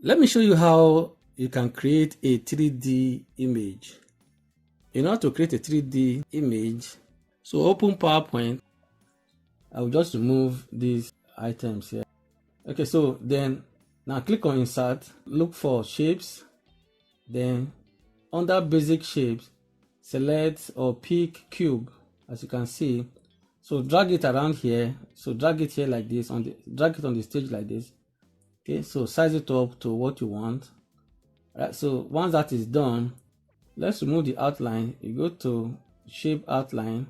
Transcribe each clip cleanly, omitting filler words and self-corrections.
Let me show you how you can create a 3D image. In order to create a 3D image, so open PowerPoint. I will just remove these items here. Okay, so then now click on Insert, look for Shapes, then under Basic Shapes, select or pick Cube, as you can see. So drag it around here. So drag it here like this, drag it on the stage like this. Okay, so size it up to what you want. All right, so once that is done, let's remove the outline. You go to Shape Outline,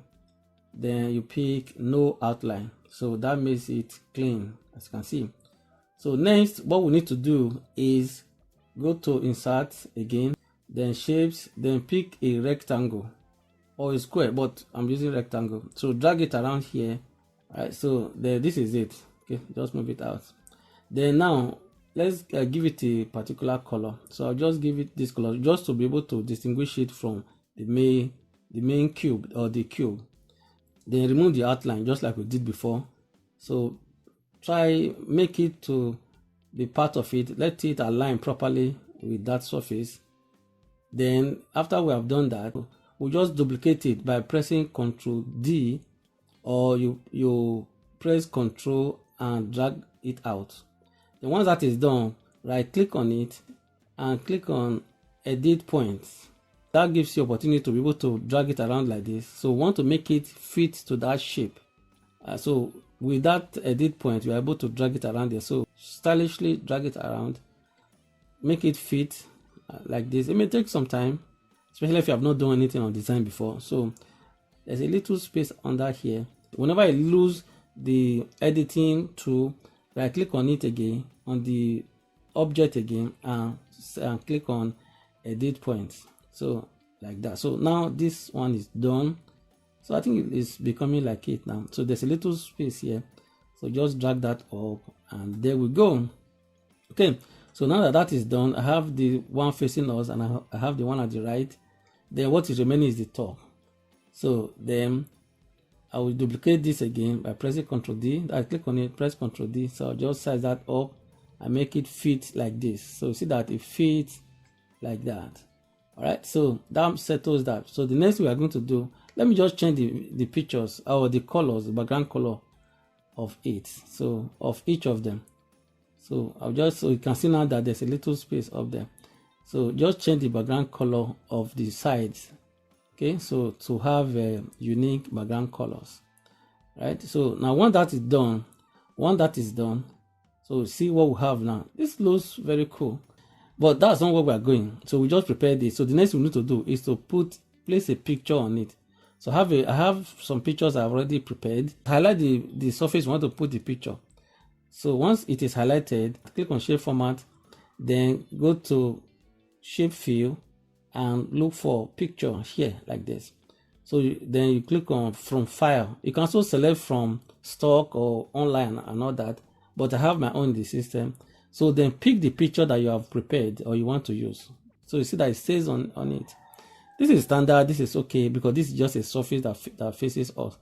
then you pick No Outline. So that makes it clean, as you can see. So next, what we need to do is go to Insert again, then Shapes, then pick a rectangle or a square, but I'm using rectangle. So drag it around here. All right, so there, this is it. Okay, just move it out. Then now let's give it a particular color. So I'll just give it this color just to be able to distinguish it from the main cube or the cube. Then remove the outline just like we did before. So try make it to be part of it. Let it align properly with that surface. Then after we have done that, we'll just duplicate it by pressing Ctrl D, or you press Ctrl and drag it out. And once that is done, right click on it and click on Edit Points. That gives you opportunity to be able to drag it around like this. So we want to make it fit to that shape. So with that edit point, you are able to drag it around there. So stylishly drag it around, make it fit like this. It may take some time, especially if you have not done anything on design before. So there's a little space under here. Whenever I lose the editing tool, right click on it again, on the object again, and click on Edit Points. So like that. So now this one is done. So I think it is becoming like it now. So there's a little space here. So just drag that up and there we go. Okay, so now that that is done, I have the one facing us and I have the one at the right. Then what is remaining is the top. So then I will duplicate this again by pressing Ctrl D. I click on it, press Ctrl D. So I'll just size that up and make it fit like this. So you see that it fits like that. All right, so that settles that. So the next we are going to do, let me just change the pictures or the colors, the background color of it. So of each of them. So I'll just, so you can see now that there's a little space up there. So just change the background color of the sides. Okay, so to have unique background colors, right? So now once that is done, so see what we have now. This looks very cool, but that's not where we are going. So we just prepared this. So the next we need to do is to place a picture on it. So I have some pictures I've already prepared. Highlight the surface you want to put the picture. So once it is highlighted, click on Shape Format, then go to Shape Fill and look for picture here like this. So then you click on from file. You can also select from stock or online and all that, but I have my own in the system. So then pick the picture that you have prepared or you want to use. So you see that it says on it. This is standard, this is okay because this is just a surface that faces us.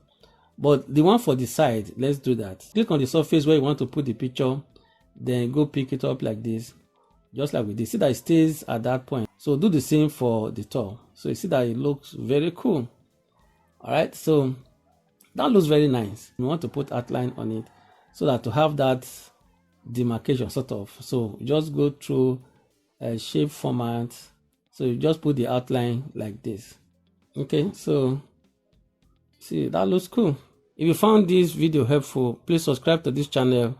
But the one for the side, let's do that. Click on the surface where you want to put the picture, then go pick it up like this, just like we did. See that it stays at that point. So do the same for the top. So you see that it looks very cool. All right, so that looks very nice. We want to put outline on it so that to have that demarcation sort of. So just go through Shape Format. So you just put the outline like this. Okay, so see, that looks cool. If you found this video helpful, please subscribe to this channel,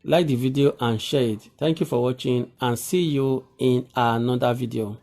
like the video and share it. Thank you for watching and see you in another video.